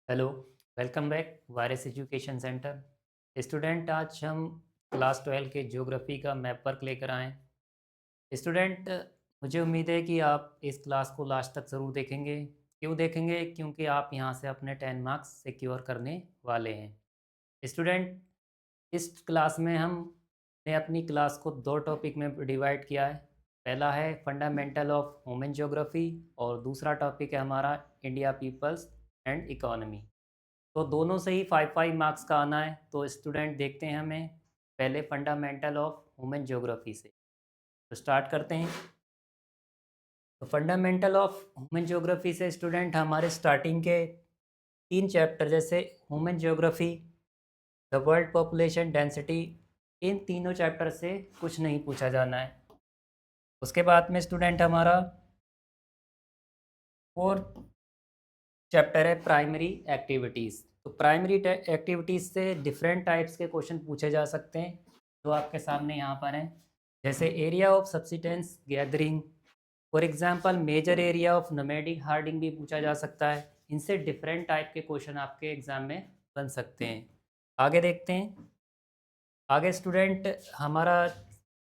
Hello, welcome back virus education centre. Student, आज हम class 12 के ज्योग्राफी का मैप वर्क लेकर आए। स्टूडेंट, मुझे उम्मीद है कि आप इस क्लास को लास्ट तक ज़रूर देखेंगे। क्यों देखेंगे? क्योंकि आप यहां से अपने 10 मार्क्स सिक्योर करने वाले हैं। स्टूडेंट, इस क्लास में हमने अपनी क्लास को दो टॉपिक में डिवाइड किया है। पहला है फंडामेंटल ऑफ ह्यूमन ज्योग्राफी और दूसरा टॉपिक है हमारा इंडिया पीपल्स एंड इकोनॉमी। तो दोनों से ही 5-5 मार्क्स का आना है। तो स्टूडेंट, देखते हैं हमें पहले फंडामेंटल ऑफ ह्यूमन ज्योग्राफी से। तो स्टार्ट करते हैं। तो फंडामेंटल ऑफ ह्यूमन ज्योग्राफी से स्टूडेंट हमारे स्टार्टिंग के 3 चैप्टर जैसे human geography, the world population density, इन तीनों चैप्टर से कुछ नहीं पूछा जाना है। उसके बाद में स्टूडेंट हमारा फोर्थ चैप्टर है प्राइमरी एक्टिविटीज़। तो प्राइमरी एक्टिविटीज़ से डिफरेंट टाइप्स के क्वेश्चन पूछे जा सकते हैं जो आपके सामने यहाँ पर हैं। जैसे area of subsistence gathering, for example major area of nomadic herding भी पूछा जा सकता है। इनसे डिफरेंट टाइप के क्वेश्चन आपके एग्जाम में बन सकते हैं। आगे देखते हैं। आगे स्टूडेंट हमारा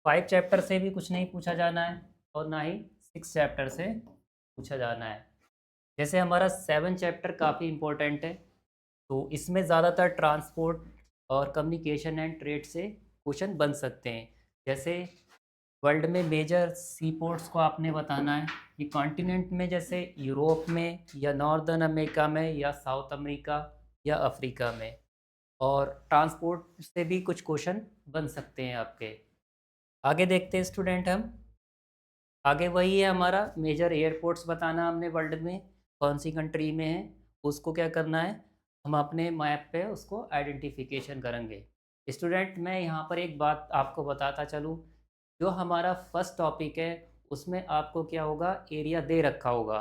5 चैप्टर से भी कुछ नहीं पूछा जाना है और ना ही 6 चैप्टर से पूछा जाना है। जैसे हमारा 7 चैप्टर काफ़ी इम्पोर्टेंट है, तो इसमें ज़्यादातर ट्रांसपोर्ट और कम्युनिकेशन एंड ट्रेड से क्वेश्चन बन सकते हैं। जैसे वर्ल्ड में मेजर सी पोर्ट्स को आपने बताना है कि कॉन्टिनेंट में, जैसे यूरोप में या नॉर्दर्न अमेरिका में या साउथ अमेरिका या अफ्रीका में। और ट्रांसपोर्ट से भी कुछ क्वेश्चन बन सकते हैं आपके। आगे देखते हैं स्टूडेंट हम। आगे वही है हमारा मेजर एयरपोर्ट्स बताना हमने वर्ल्ड में कौन सी कंट्री में है। उसको क्या करना है, हम अपने मैप पे उसको आइडेंटिफिकेशन करेंगे। स्टूडेंट, मैं यहाँ पर एक बात आपको बताता चलूँ। जो हमारा फर्स्ट टॉपिक है उसमें आपको क्या होगा, एरिया दे रखा होगा।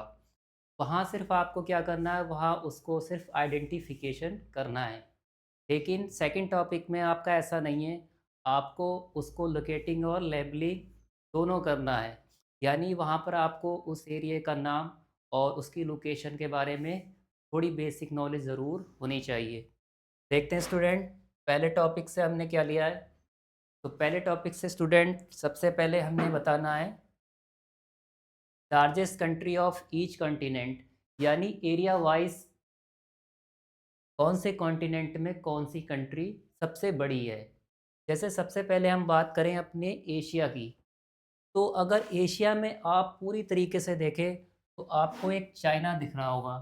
वहाँ सिर्फ आपको क्या करना है, वहाँ उसको सिर्फ आइडेंटिफिकेशन करना है। लेकिन सेकंड टॉपिक में आपका ऐसा नहीं है। आपको उसको लोकेटिंग और लेबलिंग दोनों करना है। यानी वहाँ पर आपको उस एरिया का नाम और उसकी लोकेशन के बारे में थोड़ी बेसिक नॉलेज ज़रूर होनी चाहिए। देखते हैं स्टूडेंट, पहले टॉपिक से हमने क्या लिया है। तो पहले टॉपिक से स्टूडेंट सबसे पहले हमने बताना है largest country of each continent, यानी एरिया वाइज कौन से कॉन्टिनेंट में कौन सी कंट्री सबसे बड़ी है। जैसे सबसे पहले हम बात करें अपने एशिया की, तो अगर एशिया में आप पूरी तरीके से देखें तो आपको एक चाइना दिख रहा होगा।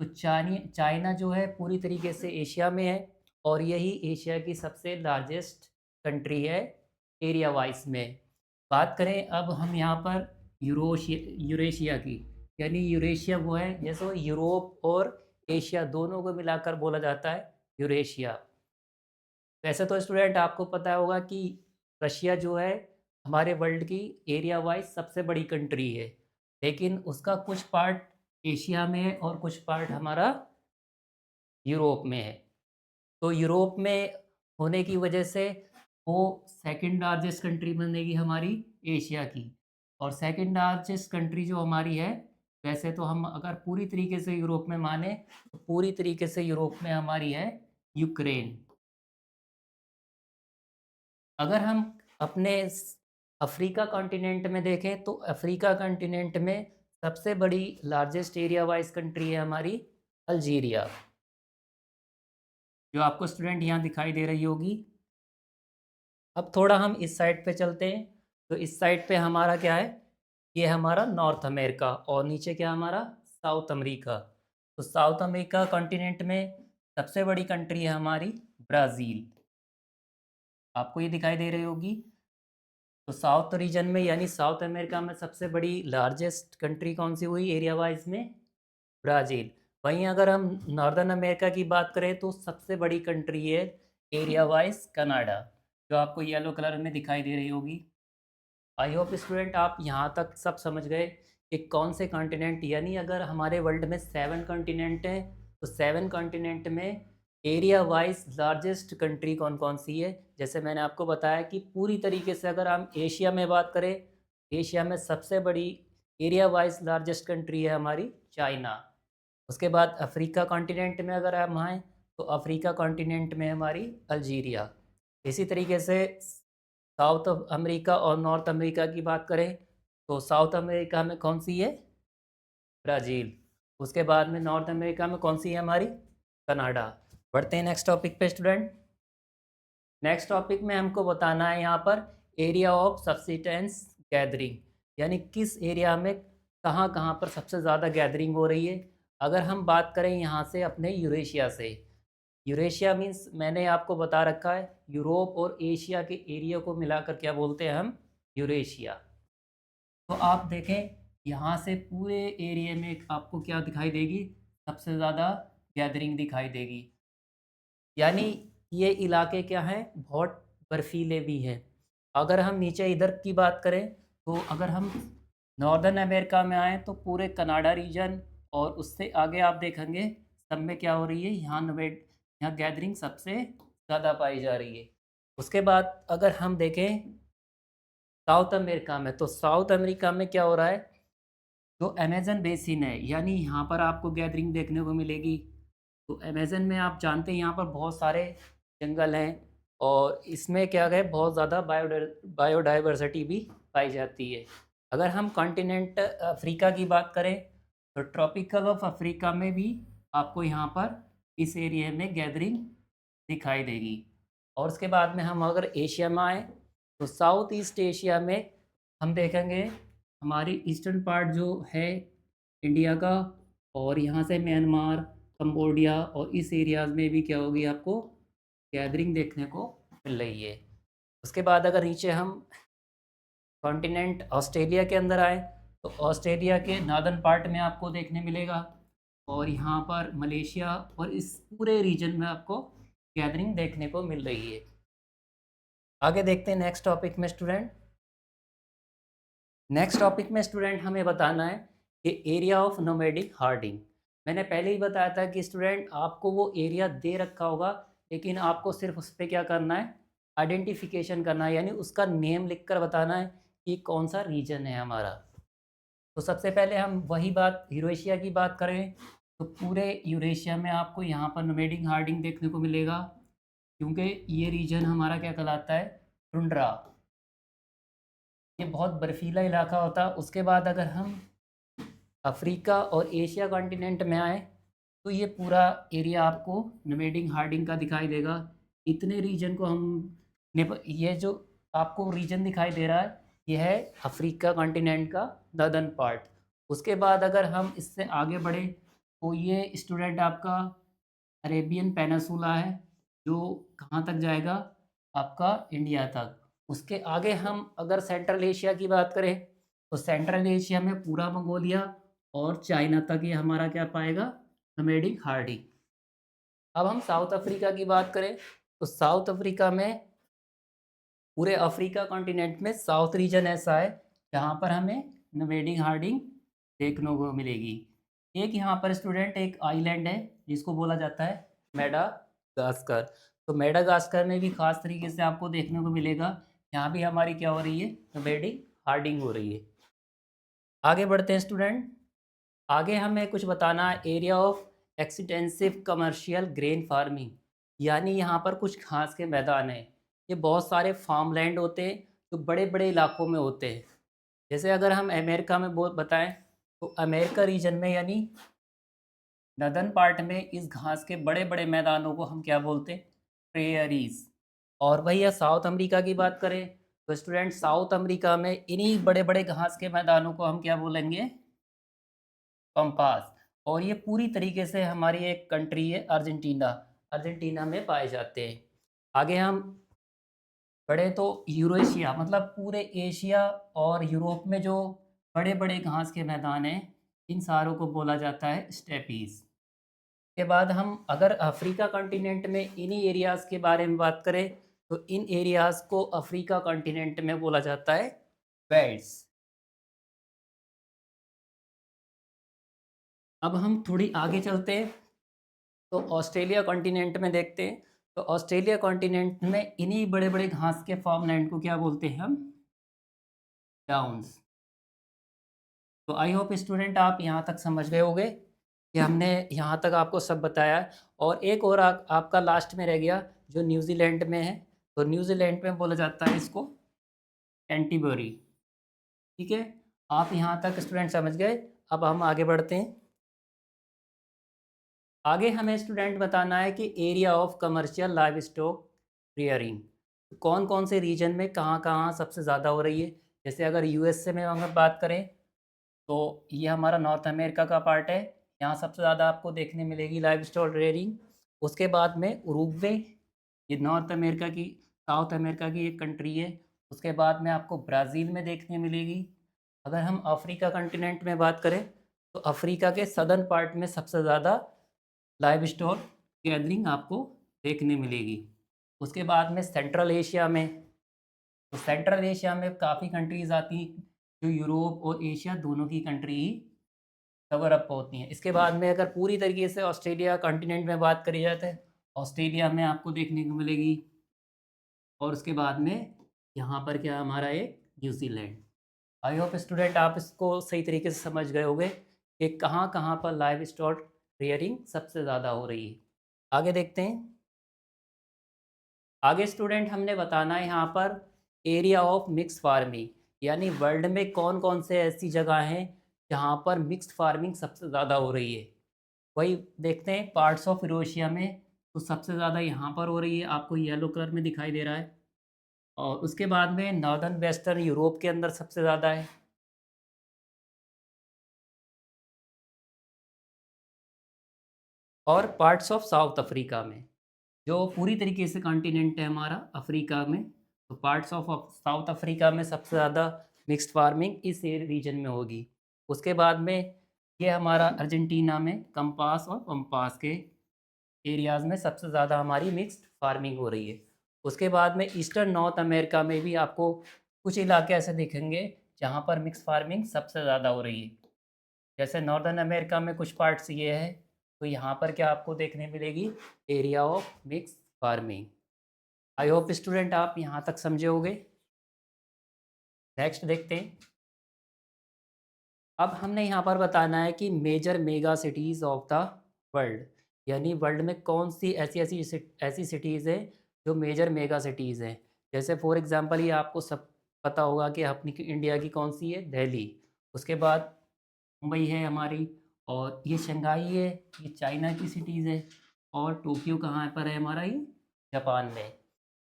तो चाइना जो है पूरी तरीके से एशिया में है और यही एशिया की सबसे लार्जेस्ट कंट्री है एरिया वाइज में। बात करें अब हम यहाँ पर यूरेशिया की, यानी यूरेशिया वो है जैसे वो यूरोप और एशिया दोनों को मिलाकर बोला जाता है यूरेशिया। वैसे तो स्टूडेंट आपको पता होगा कि रशिया जो है हमारे वर्ल्ड की एरिया वाइज सबसे बड़ी कंट्री है। लेकिन उसका कुछ पार्ट एशिया में है और कुछ पार्ट हमारा यूरोप में है। तो यूरोप में होने की वजह से वो सेकंड लार्जेस्ट कंट्री बनेगी हमारी एशिया की। और सेकंड लार्जेस्ट कंट्री जो हमारी है, वैसे तो हम अगर पूरी तरीके से यूरोप में माने तो पूरी तरीके से यूरोप में हमारी है यूक्रेन। अगर हम अपने अफ्रीका कॉन्टिनेंट में देखें तो अफ्रीका कॉन्टिनेंट में सबसे बड़ी लार्जेस्ट एरिया वाइज कंट्री है हमारी अल्जीरिया, जो आपको स्टूडेंट यहाँ दिखाई दे रही होगी। अब थोड़ा हम इस साइड पे चलते हैं। तो इस साइड पे हमारा क्या है, ये हमारा नॉर्थ अमेरिका और नीचे क्या हमारा साउथ अमेरिका। तो साउथ अमेरिका कॉन्टिनेंट में सबसे बड़ी कंट्री है हमारी ब्राज़ील, आपको ये दिखाई दे रही होगी। तो साउथ रीजन में यानी साउथ अमेरिका में सबसे बड़ी लार्जेस्ट कंट्री कौन सी हुई एरिया वाइज में, ब्राज़ील। वहीं अगर हम नॉर्दर्न अमेरिका की बात करें तो सबसे बड़ी कंट्री है एरिया वाइज कनाडा, जो आपको येलो कलर में दिखाई दे रही होगी। आई होप स्टूडेंट आप यहाँ तक सब समझ गए कि कौन से कॉन्टिनेंट, यानी अगर हमारे वर्ल्ड में 7 कॉन्टिनेंट हैं तो 7 कॉन्टिनेंट में एरिया वाइज लार्जेस्ट कंट्री कौन कौन सी है। जैसे मैंने आपको बताया कि पूरी तरीके से अगर हम एशिया में बात करें, एशिया में सबसे बड़ी एरिया वाइज लार्जेस्ट कंट्री है हमारी चाइना। उसके बाद अफ्रीका कॉन्टिनेंट में अगर हम आएँ तो अफ्रीका कॉन्टिनेंट में हमारी अल्जीरिया। इसी तरीके से साउथ अमेरिका और नॉर्थ अमेरिका की बात करें तो साउथ अमेरिका में कौन सी है? ब्राज़ील। उसके बाद में नॉर्थ अमेरिका में कौन सी है हमारी? कनाडा। बढ़ते हैं नेक्स्ट टॉपिक पे स्टूडेंट। नेक्स्ट टॉपिक में हमको बताना है यहाँ पर एरिया ऑफ सब्सिस्टेंस गैदरिंग, यानी किस एरिया में कहाँ कहाँ पर सबसे ज़्यादा गैदरिंग हो रही है। अगर हम बात करें यहाँ से अपने यूरेशिया से, यूरेशिया मीन्स मैंने आपको बता रखा है यूरोप और एशिया के एरिया को मिलाकर क्या बोलते हैं हम? यूरेशिया। तो आप देखें यहाँ से पूरे एरिया में आपको क्या दिखाई देगी? सबसे ज़्यादा गैदरिंग दिखाई देगी। यानी ये इलाके क्या हैं? बहुत बर्फीले भी हैं। अगर हम नीचे इधर की बात करें तो अगर हम नॉर्दर्न अमेरिका में आएँ तो पूरे कनाडा रीजन और उससे आगे आप देखेंगे सब में क्या हो रही है? यहाँ गैदरिंग सबसे ज़्यादा पाई जा रही है। उसके बाद अगर हम देखें साउथ अमेरिका में, तो साउथ अमेरिका में क्या हो रहा है? जो अमेज़न बेसिन है, यानी यहाँ पर आपको गैदरिंग देखने को मिलेगी। तो अमेज़न में आप जानते हैं यहाँ पर बहुत सारे जंगल हैं और इसमें क्या है, बहुत ज़्यादा बायोडाइवर्सिटी भी पाई जाती है। अगर हम कॉन्टिनेंट अफ्रीका की बात करें तो ट्रॉपिकल ऑफ अफ्रीका में भी आपको यहाँ पर इस एरिया में गैदरिंग दिखाई देगी। और उसके बाद में हम अगर एशिया में आएँ तो साउथ ईस्ट एशिया में हम देखेंगे हमारी ईस्टर्न पार्ट जो है इंडिया का, और यहाँ से म्यांमार, कंबोडिया और इस एरियाज़ में भी क्या होगी आपको गैदरिंग देखने को मिल रही है। उसके बाद अगर नीचे हम कॉन्टिनेंट ऑस्ट्रेलिया के अंदर आए तो ऑस्ट्रेलिया के नॉर्दर्न पार्ट में आपको देखने मिलेगा, और यहाँ पर मलेशिया और इस पूरे रीजन में आपको गैदरिंग देखने को मिल रही है। आगे देखते हैं नेक्स्ट टॉपिक में स्टूडेंट। नेक्स्ट टॉपिक में स्टूडेंट हमें बताना है कि एरिया ऑफ नोमैडिक हार्डिंग। मैंने पहले ही बताया था कि स्टूडेंट आपको वो एरिया दे रखा होगा, लेकिन आपको सिर्फ उस पर क्या करना है? आइडेंटिफिकेशन करना है, यानी उसका नेम लिखकर बताना है कि कौन सा रीजन है हमारा। तो सबसे पहले हम वही बात यूरेशिया की बात करें तो पूरे यूरेशिया में आपको यहाँ पर नोमैडिक हार्डिंग देखने को मिलेगा, क्योंकि ये रीजन हमारा क्या कहलाता है? टुंड्रा। ये बहुत बर्फीला इलाका होता है। उसके बाद अगर हम अफ्रीका और एशिया कॉन्टिनेंट में आए तो ये पूरा एरिया आपको नोमैडिक हार्डिंग का दिखाई देगा। इतने रीजन को हम ये जो आपको रीजन दिखाई दे रहा है ये है अफ्रीका कॉन्टिनेंट का नॉर्दर्न पार्ट। उसके बाद अगर हम इससे आगे बढ़े तो ये स्टूडेंट आपका अरेबियन पेनिनसुला है, जो कहाँ तक जाएगा? आपका इंडिया तक। उसके आगे हम अगर सेंट्रल एशिया की बात करें तो सेंट्रल एशिया में पूरा मंगोलिया और चाइना तक ये हमारा क्या पाएगा? Nomadic herding. अब हम साउथ अफ्रीका की बात करें तो साउथ अफ्रीका में पूरे अफ्रीका कॉन्टिनेंट में साउथ रीजन ऐसा है जहाँ पर हमें नोमैडिक हार्डिंग देखने को मिलेगी। एक यहाँ पर स्टूडेंट एक आइलैंड है जिसको बोला जाता है मेडागास्कर। तो मेडागास्कर में भी खास तरीके से आपको देखने को मिलेगा, यहाँ भी हमारी क्या हो रही है? नोमैडिक हार्डिंग हो रही है। आगे बढ़ते हैं स्टूडेंट। आगे हमें कुछ बताना है area of extensive commercial grain farming, यानी यहाँ पर कुछ घास के मैदान हैं। ये बहुत सारे फार्म लैंड होते हैं जो बड़े बड़े इलाकों में होते हैं। जैसे अगर हम अमेरिका में बताएं तो अमेरिका रीजन में यानी नदर्न पार्ट में इस घास के बड़े बड़े मैदानों को हम क्या बोलते हैं? प्रेयरीज। और वही या साउथ अमेरिका की बात करें तो स्टूडेंट साउथ अमेरिका में इन्हीं बड़े बड़े घास के मैदानों को हम क्या बोलेंगे? पंपास। और ये पूरी तरीके से हमारी एक कंट्री है अर्जेंटीना, अर्जेंटीना में पाए जाते हैं। आगे हम बढ़े तो यूरेशिया मतलब पूरे एशिया और यूरोप में जो बड़े बड़े घास के मैदान हैं इन सारों को बोला जाता है स्टेपीज। के बाद हम अगर अफ्रीका कॉन्टिनेंट में इन्हीं एरियाज़ के बारे में बात करें तो इन एरियाज़ को अफ्रीका कॉन्टिनेंट में बोला जाता है बेल्ट्स। अब हम थोड़ी आगे चलते हैं तो ऑस्ट्रेलिया कॉन्टिनेंट में देखते हैं। तो ऑस्ट्रेलिया कॉन्टिनेंट में इन्हीं बड़े बड़े घास के फार्म लैंड को क्या बोलते हैं हम? डाउन्स। तो आई होप स्टूडेंट आप यहाँ तक समझ गए होंगे। कि हमने यहाँ तक आपको सब बताया है। और एक और आपका लास्ट में रह गया जो न्यूजीलैंड में है। तो न्यूजीलैंड में बोला जाता है इसको कैंटरबरी। ठीक है, आप यहाँ तक स्टूडेंट समझ गए। अब हम आगे बढ़ते हैं। आगे हमें स्टूडेंट बताना है कि area of commercial live stock rearing कौन कौन से रीजन में कहाँ कहाँ सबसे ज़्यादा हो रही है। जैसे अगर यूएसए में हम बात करें तो ये हमारा नॉर्थ अमेरिका का पार्ट है, यहाँ सबसे ज़्यादा आपको देखने मिलेगी लाइव स्टॉक रियरिंग। उसके बाद में उरुग्वे, ये नॉर्थ अमेरिका की साउथ अमेरिका की एक कंट्री है। उसके बाद में आपको ब्राज़ील में देखने मिलेगी। अगर हम अफ्रीका कंटिनेंट में बात करें तो अफ्रीका के सदर्न पार्ट में सबसे ज़्यादा लाइव स्टॉक गैदरिंग आपको देखने मिलेगी। उसके बाद में सेंट्रल एशिया में, तो सेंट्रल एशिया में काफ़ी कंट्रीज़ आती जो यूरोप और एशिया दोनों की कंट्री ही कवर अप होती हैं। इसके बाद में अगर पूरी तरीके से ऑस्ट्रेलिया कॉन्टिनेंट में बात करी जाए तो ऑस्ट्रेलिया में आपको देखने को मिलेगी। और उसके बाद में यहाँ पर क्या हमारा है न्यूजीलैंड। आई होप स्टूडेंट आप इसको सही तरीके से समझ गए होंगे कि कहाँ कहाँ पर लाइव स्टॉक रियरिंग सबसे ज़्यादा हो रही है। आगे देखते हैं। आगे स्टूडेंट हमने बताना है यहाँ पर एरिया ऑफ मिक्स फार्मिंग, यानी वर्ल्ड में कौन कौन से ऐसी जगह हैं जहाँ पर मिक्स्ड फार्मिंग सबसे ज़्यादा हो रही है। वही देखते हैं पार्ट्स ऑफ यूरेशिया में, तो सबसे ज़्यादा यहाँ पर हो रही है, आपको येलो कलर में दिखाई दे रहा है। और उसके बाद में नॉर्दर्न वेस्टर्न यूरोप के अंदर सबसे ज़्यादा है। और पार्ट्स ऑफ साउथ अफ्रीका में, जो पूरी तरीके से कॉन्टिनेंट है हमारा अफ्रीका में, तो पार्ट्स ऑफ साउथ अफ्रीका में सबसे ज़्यादा मिक्स्ड फार्मिंग इस रीजन में होगी। उसके बाद में ये हमारा अर्जेंटीना में कंपास और पंपास के एरियाज़ में सबसे ज़्यादा हमारी मिक्स्ड फार्मिंग हो रही है। उसके बाद में ईस्टर्न नॉर्थ अमेरिका में भी आपको कुछ इलाके ऐसे दिखेंगे जहाँ पर मिक्स फार्मिंग सबसे ज़्यादा हो रही है। जैसे नॉर्दर्न अमेरिका में कुछ पार्ट्स ये है, तो यहाँ पर क्या आपको देखने मिलेगी area of mix farming. I hope student आप यहाँ तक समझे होंगे। नेक्स्ट देखते हैं। अब हमने यहाँ पर बताना है कि major mega cities of the world, यानी वर्ल्ड में कौन सी ऐसी सिटीज़ हैं जो मेजर मेगा सिटीज़ हैं। जैसे फॉर एग्जांपल ये आपको सब पता होगा कि अपनी इंडिया की कौन सी है, दिल्ली। उसके बाद मुंबई है हमारी, और ये शंघाई है, ये चाइना की सिटीज़ है। और टोक्यो कहाँ पर है हमारा, ये जापान में।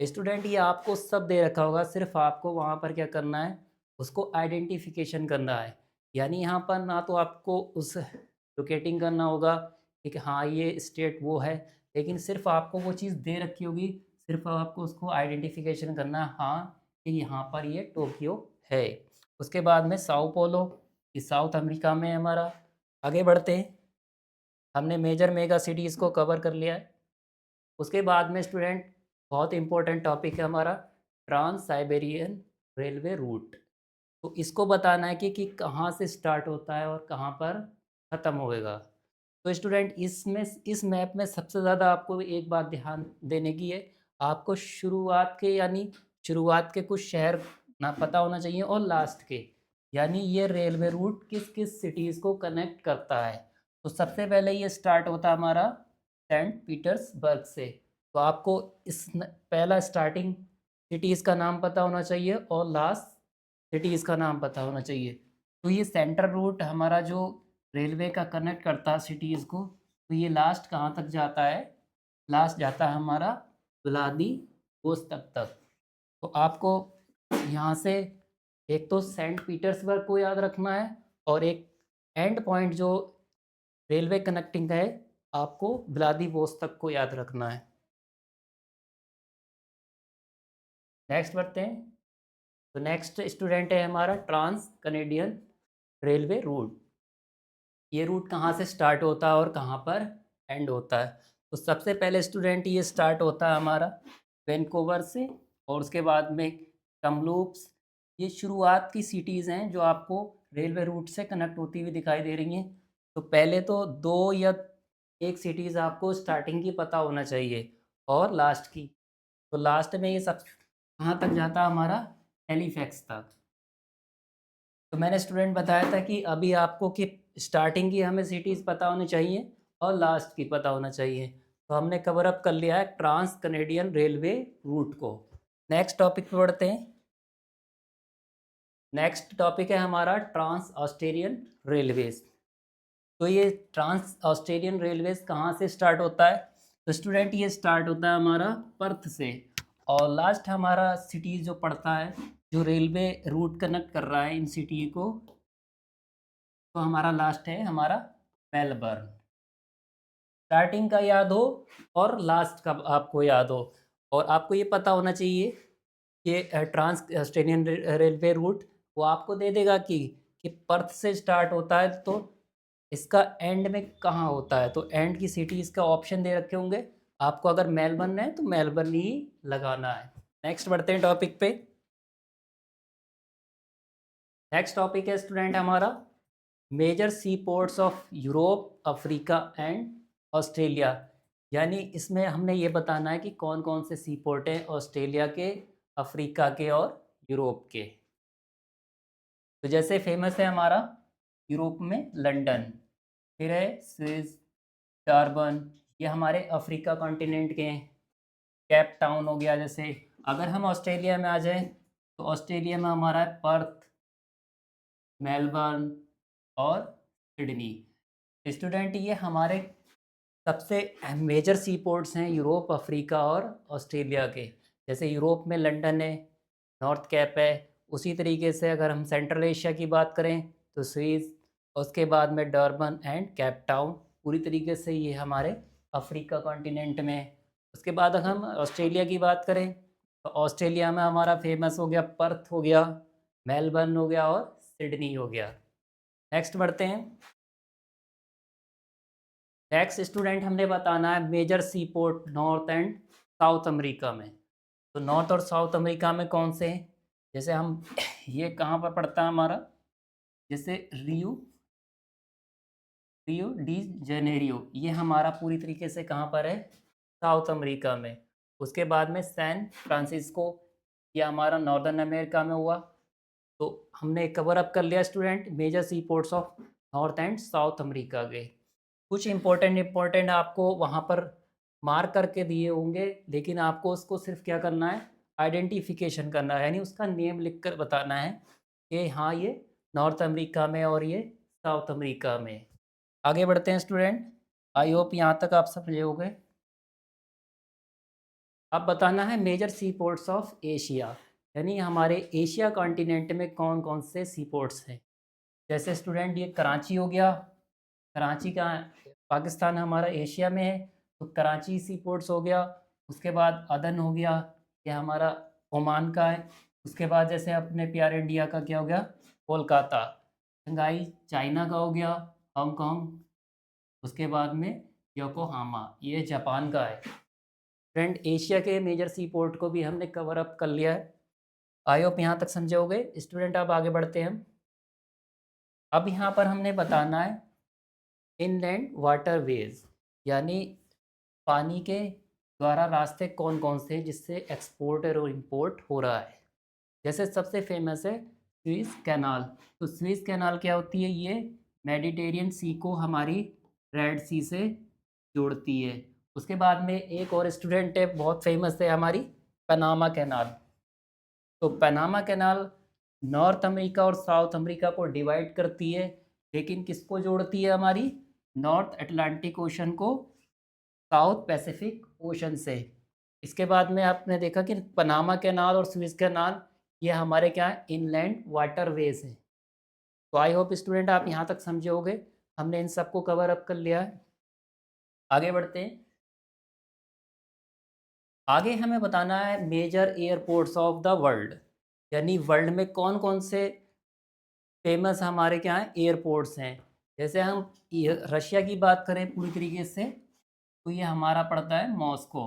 स्टूडेंट ये आपको सब दे रखा होगा, सिर्फ आपको वहाँ पर क्या करना है, उसको आइडेंटिफिकेशन करना है। यानी यहाँ पर ना तो आपको उस लोकेटिंग करना होगा कि हाँ ये स्टेट वो है, लेकिन सिर्फ आपको वो चीज़ दे रखी होगी, सिर्फ आपको उसको आइडेंटिफिकेशन करना है हाँ कि यहाँ पर ये टोक्यो है। उसके बाद में साओ पोलो, ये साउथ अमेरिका में है हमारा। आगे बढ़ते हैं। हमने मेजर मेगा सिटीज़ को कवर कर लिया है। उसके बाद में स्टूडेंट बहुत इंपॉर्टेंट टॉपिक है हमारा ट्रांस साइबेरियन रेलवे रूट। तो इसको बताना है कि कहाँ से स्टार्ट होता है और कहाँ पर ख़त्म होएगा। तो स्टूडेंट इसमें इस मैप में सबसे ज़्यादा आपको एक बात ध्यान देने की है, आपको शुरुआत के यानी शुरुआत के कुछ शहर ना पता होना चाहिए और लास्ट के, यानी ये रेलवे रूट किस किस सिटीज़ को कनेक्ट करता है। तो सबसे पहले ये स्टार्ट होता है हमारा सेंट पीटर्सबर्ग से। तो आपको इस पहला स्टार्टिंग सिटीज़ का नाम पता होना चाहिए और लास्ट सिटीज़ का नाम पता होना चाहिए। तो ये सेंट्रल रूट हमारा जो रेलवे का कनेक्ट करता है सिटीज़ को, तो ये लास्ट कहाँ तक जाता है, लास्ट जाता है हमारा व्लादिवोस्तोक तक। तो आपको यहाँ से एक तो सेंट पीटर्सबर्ग को याद रखना है और एक एंड पॉइंट जो रेलवे कनेक्टिंग है आपको व्लादिवोस्तोक को याद रखना है। नेक्स्ट बढ़ते हैं। तो नेक्स्ट स्टूडेंट है हमारा ट्रांस कनेडियन रेलवे रूट। ये रूट कहाँ से स्टार्ट होता है और कहाँ पर एंड होता है। तो सबसे पहले स्टूडेंट ये स्टार्ट होता है हमारा वैंकूवर से, और उसके बाद में कमलूप्स। ये शुरुआत की सिटीज़ हैं जो आपको रेलवे रूट से कनेक्ट होती हुई दिखाई दे रही हैं। तो पहले तो दो या एक सिटीज़ आपको स्टार्टिंग की पता होना चाहिए और लास्ट की। तो लास्ट में ये सब कहाँ तक जाता है हमारा, हैलीफैक्स तक। तो मैंने स्टूडेंट बताया था कि अभी आपको कि स्टार्टिंग की हमें सिटीज़ पता होनी चाहिए और लास्ट की पता होना चाहिए। तो हमने कवर अप कर लिया है ट्रांस कनेडियन रेलवे रूट को। नेक्स्ट टॉपिक पे बढ़ते हैं। नेक्स्ट टॉपिक है हमारा ट्रांस ऑस्ट्रेलियन रेलवेज। तो ये ट्रांस ऑस्ट्रेलियन रेलवेज कहाँ से स्टार्ट होता है? तो स्टूडेंट ये स्टार्ट होता है हमारा पर्थ से, और लास्ट हमारा सिटी जो पड़ता है, जो रेलवे रूट कनेक्ट कर रहा है इन सिटी को, तो हमारा लास्ट है हमारा मेलबर्न। स्टार्टिंग का याद हो और लास्ट का आपको याद हो, और आपको ये पता होना चाहिए कि ट्रांस ऑस्ट्रेलियन रेलवे रूट वो आपको दे देगा कि पर्थ से स्टार्ट होता है तो इसका एंड में कहाँ होता है। तो एंड की सिटी इसका ऑप्शन दे रखे होंगे आपको, अगर मेलबर्न है तो मेलबर्न ही लगाना है। नेक्स्ट बढ़ते हैं टॉपिक पे। नेक्स्ट टॉपिक है स्टूडेंट हमारा major sea ports of Europe, Africa and Australia. यानी इसमें हमने ये बताना है कि कौन कौन से सी पोर्ट हैं ऑस्ट्रेलिया के, अफ्रीका के और यूरोप के। तो जैसे फेमस है हमारा यूरोप में लंदन, फिर है स्विस, डार्बन, ये हमारे अफ्रीका कॉन्टिनेंट के हैं। कैप टाउन हो गया। जैसे अगर हम ऑस्ट्रेलिया में आ जाएं तो ऑस्ट्रेलिया में हमारा है पर्थ, मेलबर्न और सिडनी। स्टूडेंट ये हमारे सबसे मेजर सी पोर्ट्स हैं यूरोप, अफ्रीका और ऑस्ट्रेलिया के। जैसे यूरोप में लंदन है, नॉर्थ कैप है। उसी तरीके से अगर हम सेंट्रल एशिया की बात करें तो स्विस, उसके बाद में डर्बन एंड कैप टाउन। पूरी तरीके से ये हमारे अफ्रीका कॉन्टिनेंट में है। उसके बाद अगर हम ऑस्ट्रेलिया की बात करें तो ऑस्ट्रेलिया में हमारा फेमस हो गया पर्थ हो गया, मेलबर्न हो गया और सिडनी हो गया। नेक्स्ट बढ़ते हैं। नेक्स्ट स्टूडेंट हमने बताना है major sea port North and South America में। तो नॉर्थ और साउथ अमेरिका में कौन से हैं? जैसे हम ये कहाँ पर पड़ता है हमारा, जैसे रियो, रियो डी जेनेरियो, ये हमारा पूरी तरीके से कहाँ पर है, साउथ अमेरिका में। उसके बाद में सैन फ्रांसिस्को, ये हमारा नॉर्दर्न अमेरिका में हुआ। तो हमने कवर अप कर लिया student major sea ports of North and South America के। कुछ इंपॉर्टेंट आपको वहाँ पर मार्क करके दिए होंगे, लेकिन आपको उसको सिर्फ क्या करना है, आइडेंटिफिकेशन करना है, यानी उसका नेम लिख कर बताना है कि हाँ ये नॉर्थ अमेरिका में और ये साउथ अमेरिका में। आगे बढ़ते हैं स्टूडेंट। आई होप यहाँ तक आप समझे होंगे। अब बताना है major sea ports of Asia, यानी हमारे एशिया कॉन्टिनेंट में कौन कौन से सी पोर्ट्स हैं। जैसे स्टूडेंट ये कराची हो गया, कराची का, पाकिस्तान हमारा एशिया में है तो कराची सी पोर्ट्स हो गया। उसके बाद अदन हो गया, ये हमारा ओमान का है। उसके बाद जैसे अपने प्यारे इंडिया का क्या हो गया, कोलकाता। शंघाई चाइना का हो गया, हांगकांग। उसके बाद में योकोहामा, ये जापान का है। फ्रेंड एशिया के मेजर सी पोर्ट को भी हमने कवर अप कर लिया है। आई होप यहाँ तक समझे होगे स्टूडेंट। अब आगे बढ़ते हैं हम। अब यहाँ पर हमने बताना है इनलैंड वाटरवेज, यानी पानी के द्वारा रास्ते कौन कौन से हैं जिससे एक्सपोर्ट और इंपोर्ट हो रहा है। जैसे सबसे फेमस है स्विस कैनाल। तो स्विस कैनाल क्या होती है, ये मेडिटेरियन सी को हमारी रेड सी से जोड़ती है। उसके बाद में एक और स्टूडेंट है बहुत फेमस है हमारी, पनामा कैनाल। तो पनामा कैनाल नॉर्थ अमेरिका और साउथ अमेरिका को डिवाइड करती है, लेकिन किसको जोड़ती है, हमारी नॉर्थ अटलांटिक ओशन को साउथ पैसिफिक ओशन से। इसके बाद में आपने देखा कि पनामा कैनाल और स्विस कैनाल ये हमारे क्या है, इनलैंड वाटरवेज हैं। तो आई होप स्टूडेंट आप यहाँ तक समझे होगे। हमने इन सबको कवर अप कर लिया है। आगे बढ़ते हैं। आगे हमें बताना है major airports of the world, यानी वर्ल्ड में कौन कौन से फेमस हमारे क्या हैं एयरपोर्ट्स हैं। जैसे हम रशिया की बात करें पूरी तरीके से तो ये हमारा पड़ता है मॉस्को।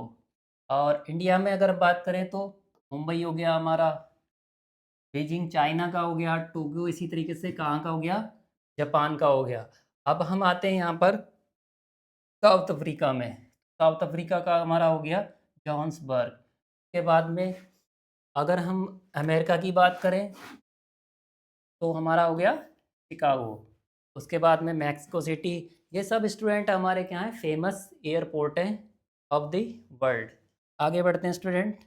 और इंडिया में अगर बात करें तो मुंबई हो गया हमारा, बीजिंग चाइना का हो गया, टोक्यो इसी तरीके से कहाँ का हो गया, जापान का हो गया। अब हम आते हैं यहाँ पर साउथ अफ्रीका में। साउथ अफ्रीका का हमारा हो गया जोहान्सबर्ग। के बाद में अगर हम अमेरिका की बात करें तो हमारा हो गया शिकागो। उसके बाद में मैक्सिको सिटी, ये सब स्टूडेंट हमारे क्या हैं, फेमस एयरपोर्ट हैं ऑफ द वर्ल्ड। आगे बढ़ते हैं स्टूडेंट।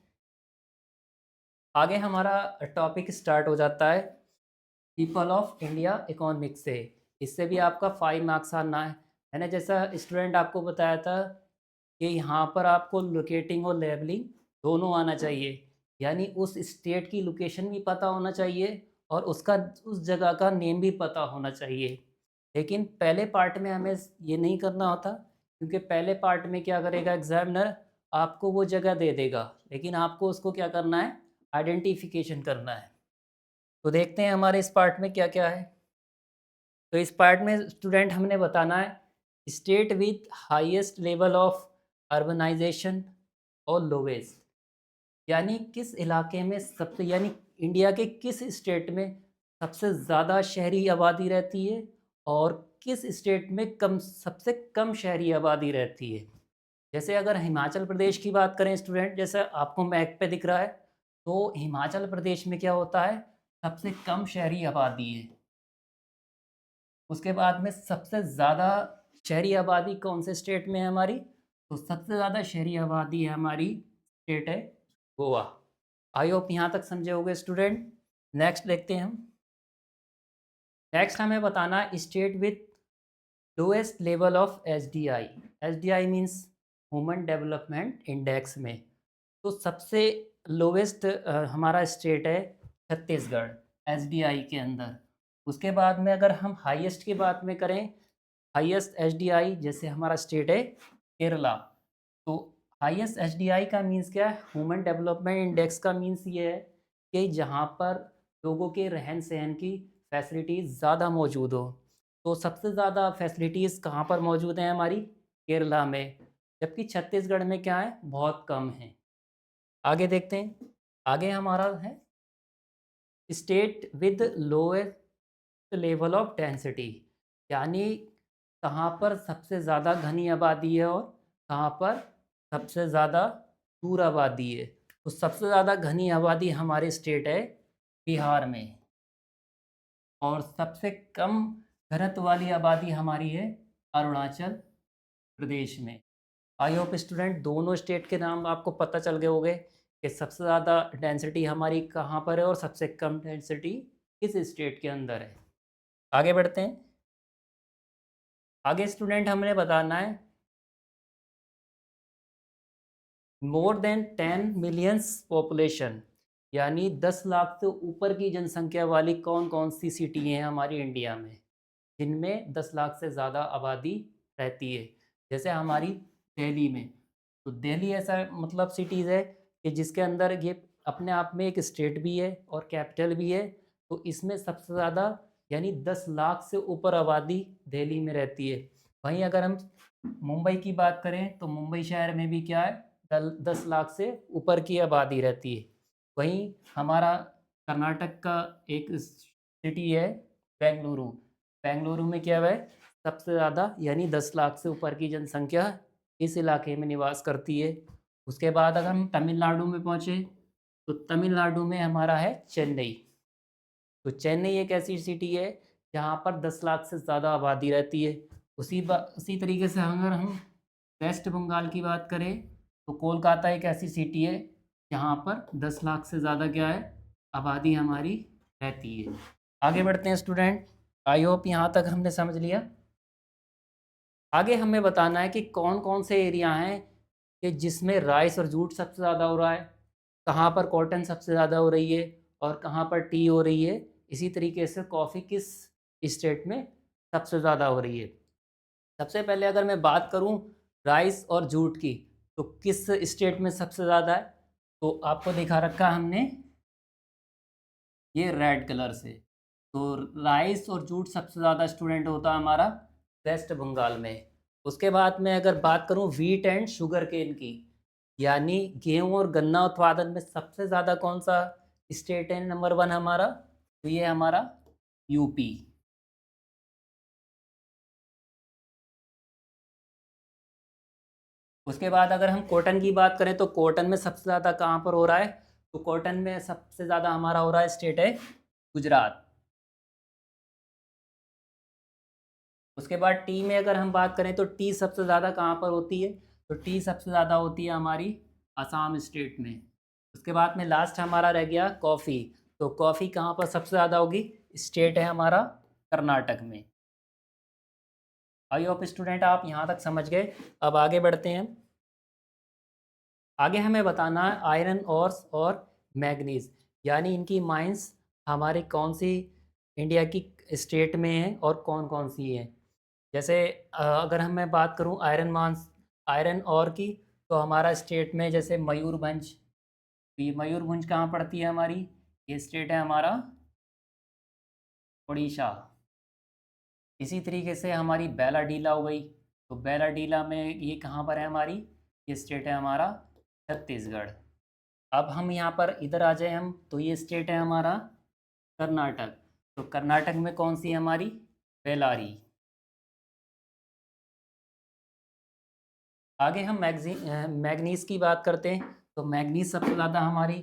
आगे हमारा टॉपिक स्टार्ट हो जाता है पीपल ऑफ इंडिया इकोनॉमिक्स से। इससे भी आपका 5 मार्क्स आना है। मैंने जैसा स्टूडेंट आपको बताया था कि यहाँ पर आपको लोकेटिंग और लेबलिंग दोनों आना चाहिए, यानी उस स्टेट की लोकेशन भी पता होना चाहिए और उसका उस जगह का नेम भी पता होना चाहिए। लेकिन पहले पार्ट में हमें ये नहीं करना होता, क्योंकि पहले पार्ट में क्या करेगा एग्जामिनर, आपको वो जगह दे देगा, लेकिन आपको उसको क्या करना है, आइडेंटिफिकेशन करना है। तो देखते हैं हमारे इस पार्ट में क्या क्या है। तो इस पार्ट में स्टूडेंट हमने बताना है state with highest level of urbanization और लोवेस्ट, यानी किस इलाके में सबसे, यानी इंडिया के किस स्टेट में सबसे ज़्यादा शहरी आबादी रहती है और किस स्टेट में कम, सबसे कम शहरी आबादी रहती है। जैसे अगर हिमाचल प्रदेश की बात करें स्टूडेंट, जैसे आपको मैप पे दिख रहा है, तो हिमाचल प्रदेश में क्या होता है, सबसे कम शहरी आबादी है। उसके बाद में सबसे ज़्यादा शहरी आबादी कौन से स्टेट में है हमारी, तो सबसे ज़्यादा शहरी आबादी है हमारी स्टेट है गोवा। आई होप यहाँ तक समझे होंगे स्टूडेंट। नेक्स्ट देखते हैं हम। नेक्स्ट हमें बताना state with lowest level of SDI. SDI means human development index में, तो सबसे लोवेस्ट हमारा स्टेट है छत्तीसगढ़ एसडीआई के अंदर। उसके बाद में अगर हम हाईएस्ट की बात में करें, हाईएस्ट एसडीआई जैसे हमारा स्टेट है केरला। तो हाईएस्ट एसडीआई का मीन्स क्या है, ह्यूमन डेवलपमेंट इंडेक्स का मीन्स ये है कि जहाँ पर लोगों के रहन सहन की फैसिलिटीज़ ज़्यादा मौजूद हो। तो सबसे ज़्यादा फैसिलिटीज़ कहाँ पर मौजूद हैं हमारी, केरला में, जबकि छत्तीसगढ़ में क्या है, बहुत कम है। आगे देखते हैं। आगे हमारा है state with lowest level of density, यानी कहाँ पर सबसे ज़्यादा घनी आबादी है और कहाँ पर सबसे ज़्यादा दूर आबादी है। तो सबसे ज़्यादा घनी आबादी हमारे स्टेट है बिहार में, और सबसे कम घनत्व वाली आबादी हमारी है अरुणाचल प्रदेश में। आई होप स्टूडेंट दोनों स्टेट के नाम आपको पता चल गए होंगे कि सबसे ज़्यादा डेंसिटी हमारी कहाँ पर है और सबसे कम डेंसिटी किस स्टेट के अंदर है। आगे बढ़ते हैं। आगे स्टूडेंट हमने बताना है मोर देन 10 मिलियंस पॉपुलेशन, यानी 10 लाख से ऊपर की जनसंख्या वाली कौन कौन सी सिटी हैं हमारी इंडिया में, जिनमें 10 लाख से ज़्यादा आबादी रहती है। जैसे हमारी दिल्ली में, तो दिल्ली ऐसा मतलब सिटीज़ है कि जिसके अंदर ये अपने आप में एक स्टेट भी है और कैपिटल भी है। तो इसमें सबसे ज़्यादा यानी 10 लाख से ऊपर आबादी दिल्ली में रहती है। वहीं अगर हम मुंबई की बात करें तो मुंबई शहर में भी क्या है, 10 लाख से ऊपर की आबादी रहती है। वहीं हमारा कर्नाटक का एक सिटी है बेंगलुरु। बेंगलुरु में क्या है, सबसे ज़्यादा यानी 10 लाख से ऊपर की जनसंख्या इस इलाके में निवास करती है। उसके बाद अगर हम तमिलनाडु में पहुँचे तो तमिलनाडु में हमारा है चेन्नई। तो चेन्नई एक ऐसी सिटी है जहाँ पर 10 लाख से ज़्यादा आबादी रहती है। उसी तरीके से अगर हम वेस्ट बंगाल की बात करें तो कोलकाता एक ऐसी सिटी है जहाँ पर 10 लाख से ज़्यादा क्या है, आबादी हमारी रहती है। आगे बढ़ते हैं स्टूडेंट। आई होप यहाँ तक हमने समझ लिया। आगे हमें बताना है कि कौन कौन से एरिया हैं कि जिसमें राइस और जूट सबसे ज़्यादा हो रहा है, कहाँ पर कॉटन सबसे ज़्यादा हो रही है और कहाँ पर टी हो रही है। इसी तरीके से कॉफ़ी किस स्टेट में सबसे ज़्यादा हो रही है। सबसे पहले अगर मैं बात करूं राइस और जूट की, तो किस स्टेट में सबसे ज़्यादा है, तो आपको दिखा रखा हमने ये रेड कलर से। तो राइस और जूट सबसे ज़्यादा स्टूडेंट होता है हमारा वेस्ट बंगाल में। उसके बाद में अगर बात करूं वीट एंड शुगर केन की, यानी गेहूं और गन्ना उत्पादन में सबसे ज़्यादा कौन सा स्टेट है नंबर 1 हमारा, तो ये हमारा यूपी। उसके बाद अगर हम कॉटन की बात करें तो कॉटन में सबसे ज़्यादा कहाँ पर हो रहा है, तो कॉटन में सबसे ज़्यादा हमारा हो रहा है स्टेट है गुजरात। उसके बाद टी में अगर हम बात करें तो टी सबसे ज़्यादा कहाँ पर होती है, तो टी सबसे ज़्यादा होती है हमारी असम स्टेट में। उसके बाद में लास्ट हमारा रह गया कॉफ़ी। तो कॉफ़ी कहाँ पर सबसे ज़्यादा होगी, स्टेट है हमारा कर्नाटक में। आई होप स्टूडेंट आप यहाँ तक समझ गए। अब आगे बढ़ते हैं। आगे हमें बताना है आयरन ऑर्स और मैग्नीज, यानी इनकी माइंस हमारी कौन सी इंडिया की स्टेट में है और कौन कौन सी है। जैसे अगर हम मैं बात करूं आयरन और की, तो हमारा स्टेट में जैसे मयूरभंज। तो ये मयूरभंज कहाँ पड़ती है हमारी, ये स्टेट है हमारा उड़ीसा। इसी तरीके से हमारी बैलाडीला हो गई, तो बैलाडीला में ये कहाँ पर है हमारी, ये स्टेट है हमारा छत्तीसगढ़। अब हम यहाँ पर इधर आ जाए हम, तो ये स्टेट है हमारा कर्नाटक। तो कर्नाटक में कौन सी है हमारी, बेलारी। आगे हम मैग्नीज की बात करते हैं। तो मैग्नीज सबसे ज़्यादा हमारी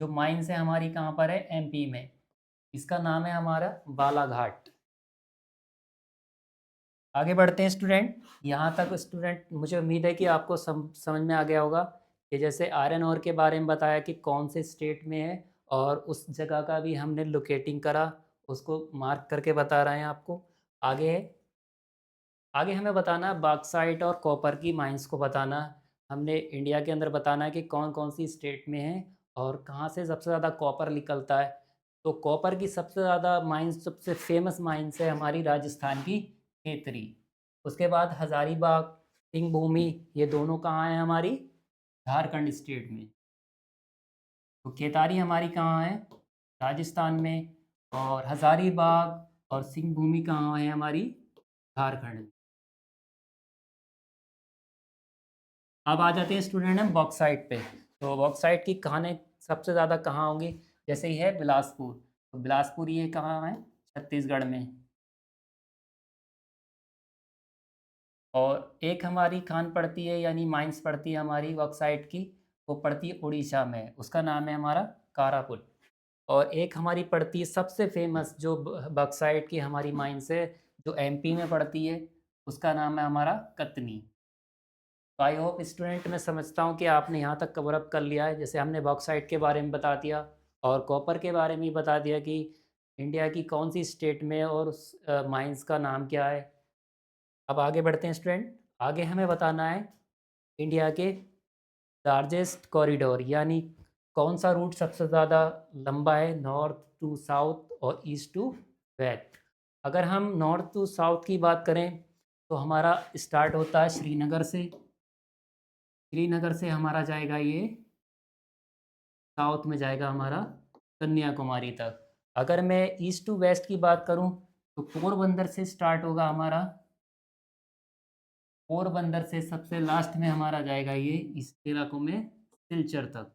जो माइंस है हमारी कहाँ पर है, एमपी में। इसका नाम है हमारा बालाघाट। आगे बढ़ते हैं स्टूडेंट। यहाँ तक स्टूडेंट मुझे उम्मीद है कि आपको समझ में आ गया होगा कि जैसे आयरन ओर के बारे में बताया कि कौन से स्टेट में है, और उस जगह का भी हमने लोकेटिंग करा, उसको मार्क करके बता रहे हैं आपको। आगे है, आगे हमें बताना है बॉक्साइट और कॉपर की माइंस को बताना। हमने इंडिया के अंदर बताना है कि कौन कौन सी स्टेट में है और कहाँ से सबसे ज़्यादा कॉपर निकलता है। तो कॉपर की सबसे ज़्यादा माइंस, सबसे फेमस माइंस है हमारी राजस्थान की खेतरी। उसके बाद हजारीबाग, सिंह भूमि, ये दोनों कहाँ हैं हमारी, झारखंड स्टेट में। तो केतारी हमारी कहाँ है, राजस्थान में। और हजारीबाग और सिंह भूमि कहाँ है हमारी, झारखंड में। अब आ जाते हैं स्टूडेंट हम बॉक्साइट पे। तो बॉक्साइट की कहानी सबसे ज़्यादा कहाँ होंगी, जैसे ही है बिलासपुर। तो बिलासपुर ये कहाँ है, छत्तीसगढ़ में। और एक हमारी खान पड़ती है, यानी माइंस पड़ती है हमारी बॉक्साइट की, वो पड़ती है उड़ीसा में, उसका नाम है हमारा कारापुट। और एक हमारी पड़ती है सबसे फेमस जो बॉक्साइट की हमारी माइंस है, जो एमपी में पड़ती है, उसका नाम है हमारा कतनी। तो आई होप स्टूडेंट, मैं समझता हूँ कि आपने यहाँ तक कवर अप कर लिया है। जैसे हमने बॉक्साइट के बारे में बता दिया और कॉपर के बारे में भी बता दिया कि इंडिया की कौन सी स्टेट में और उस माइंस का नाम क्या है। अब आगे बढ़ते हैं स्टूडेंट। आगे हमें बताना है इंडिया के लार्जेस्ट कॉरिडोर, यानी कौन सा रूट सबसे ज़्यादा लंबा है, नॉर्थ टू साउथ और ईस्ट टू वेस्ट। अगर हम नॉर्थ टू साउथ की बात करें तो हमारा स्टार्ट होता है श्रीनगर से। श्रीनगर से हमारा जाएगा ये साउथ में जाएगा हमारा कन्याकुमारी तक। अगर मैं ईस्ट टू वेस्ट की बात करूं तो पोरबंदर से स्टार्ट होगा हमारा, पोरबंदर से सबसे लास्ट में हमारा जाएगा ये इस इलाकों में सिलचर तक।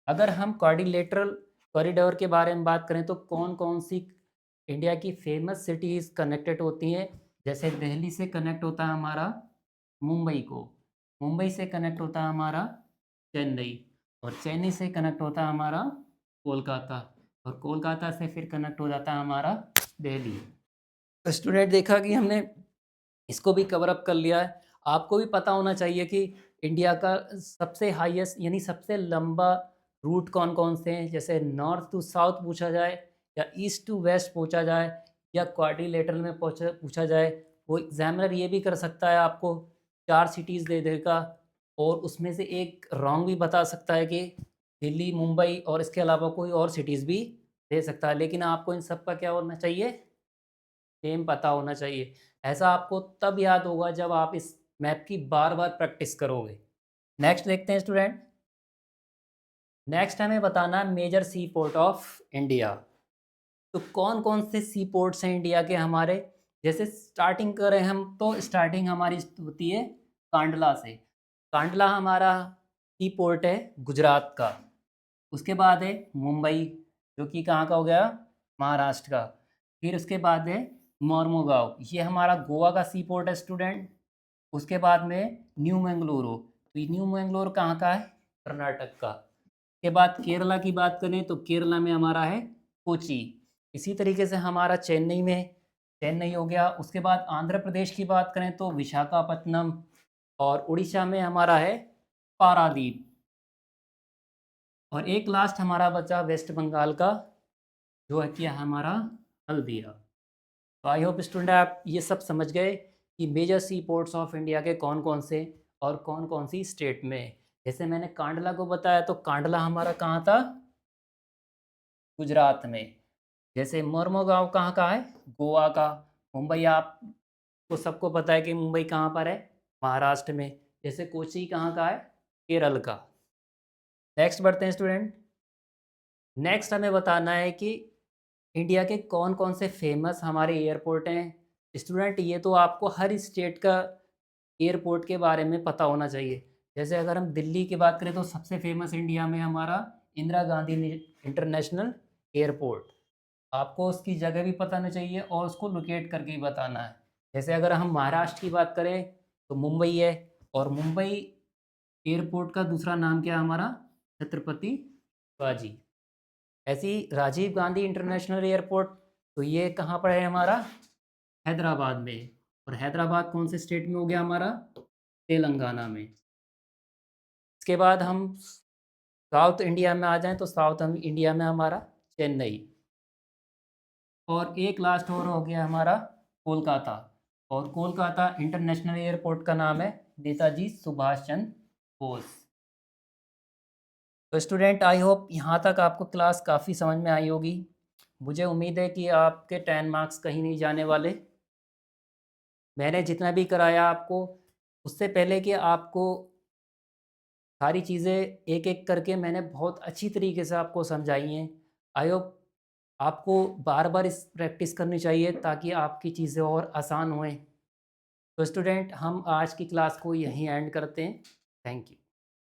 अगर हम कॉर्डिलेटरल कॉरिडोर के बारे में बात करें तो कौन कौन सी इंडिया की फेमस सिटीज़ कनेक्टेड होती हैं, जैसे दिल्ली से कनेक्ट होता है हमारा मुंबई को, मुंबई से कनेक्ट होता है हमारा चेन्नई, और चेन्नई से कनेक्ट होता है हमारा कोलकाता, और कोलकाता से फिर कनेक्ट हो जाता है हमारा दिल्ली। तो स्टूडेंट देखा कि हमने इसको भी कवर अप कर लिया है। आपको भी पता होना चाहिए कि इंडिया का सबसे हाईएस्ट यानी सबसे लंबा रूट कौन कौन से हैं, जैसे नॉर्थ टू साउथ पूछा जाए या ईस्ट टू वेस्ट पूछा जाए या क्वाड्रिलेटरल में पूछा पूछा जाए। वो एग्जामिनर ये भी कर सकता है, आपको 4 सिटीज़ दे देगा और उसमें से एक रॉन्ग भी बता सकता है कि दिल्ली, मुंबई और इसके अलावा कोई और सिटीज़ भी दे सकता है, लेकिन आपको इन सब का क्या होना चाहिए, सेम पता होना चाहिए। ऐसा आपको तब याद होगा जब आप इस मैप की बार-बार प्रैक्टिस करोगे। नेक्स्ट देखते हैं स्टूडेंट। नेक्स्ट हमें बताना है major sea port of India. तो कौन-कौन से सी पोर्ट्स हैं इंडिया के हमारे, जैसे स्टार्टिंग करें हम तो स्टार्टिंग हमारी होती है कांडला से। कांडला हमारा सी पोर्ट है गुजरात का। उसके बाद है मुंबई, जो कि कहाँ का हो गया, महाराष्ट्र का। फिर उसके बाद है मोर्मुगांव, ये हमारा गोवा का सी पोर्ट है स्टूडेंट। उसके बाद में न्यू मैंगलोर, तो ये न्यू मैंगलोर कहाँ का है, कर्नाटक का। के बाद केरला की बात करें तो केरला में हमारा है कोची। इसी तरीके से हमारा चेन्नई में चेन्नई हो गया। उसके बाद आंध्र प्रदेश की बात करें तो विशाखापत्तनम, और उड़ीसा में हमारा है पारादीप। और एक लास्ट हमारा बचा वेस्ट बंगाल का, जो है कि हमारा हल्दिया। तो आई होप स्टूडेंट आप ये सब समझ गए कि major sea ports of India के कौन कौन से और कौन कौन सी स्टेट में। जैसे मैंने कांडला को बताया, तो कांडला हमारा कहाँ था? गुजरात में। जैसे मोरमुगांव कहाँ का है? गोवा का। मुंबई आपको सबको पता है कि मुंबई कहाँ पर है? महाराष्ट्र में। जैसे कोची कहाँ का है? केरल का। नेक्स्ट बढ़ते हैं स्टूडेंट। नेक्स्ट हमें बताना है कि इंडिया के कौन कौन से फेमस हमारे एयरपोर्ट हैं। स्टूडेंट ये तो आपको हर स्टेट का एयरपोर्ट के बारे में पता होना चाहिए। जैसे अगर हम दिल्ली की बात करें तो सबसे फेमस इंडिया में हमारा इंदिरा गांधी इंटरनेशनल एयरपोर्ट। आपको उसकी जगह भी पता होनी चाहिए और उसको लोकेट करके ही बताना है। जैसे अगर हम महाराष्ट्र की बात करें तो मुंबई है, और मुंबई एयरपोर्ट का दूसरा नाम क्या है हमारा? छत्रपति शिवाजी। ऐसे ही राजीव गांधी इंटरनेशनल एयरपोर्ट, तो ये कहाँ पर है हमारा? हैदराबाद में। और हैदराबाद कौन से स्टेट में हो गया हमारा? तेलंगाना में। इसके बाद हम साउथ इंडिया में आ जाएं तो साउथ इंडिया में हमारा चेन्नई। और एक लास्ट और हो गया हमारा कोलकाता। और कोलकाता इंटरनेशनल एयरपोर्ट का नाम है नेताजी सुभाष चंद्र बोस। तो स्टूडेंट आई होप यहाँ तक आपको क्लास काफ़ी समझ में आई होगी। मुझे उम्मीद है कि आपके 10 मार्क्स कहीं नहीं जाने वाले। मैंने जितना भी कराया आपको, उससे पहले कि आपको सारी चीज़ें एक एक करके मैंने बहुत अच्छी तरीके से आपको समझाई हैं। आई होप आपको बार बार इस प्रैक्टिस करनी चाहिए ताकि आपकी चीज़ें और आसान होएं। तो स्टूडेंट हम आज की क्लास को यहीं एंड करते हैं। Thank you.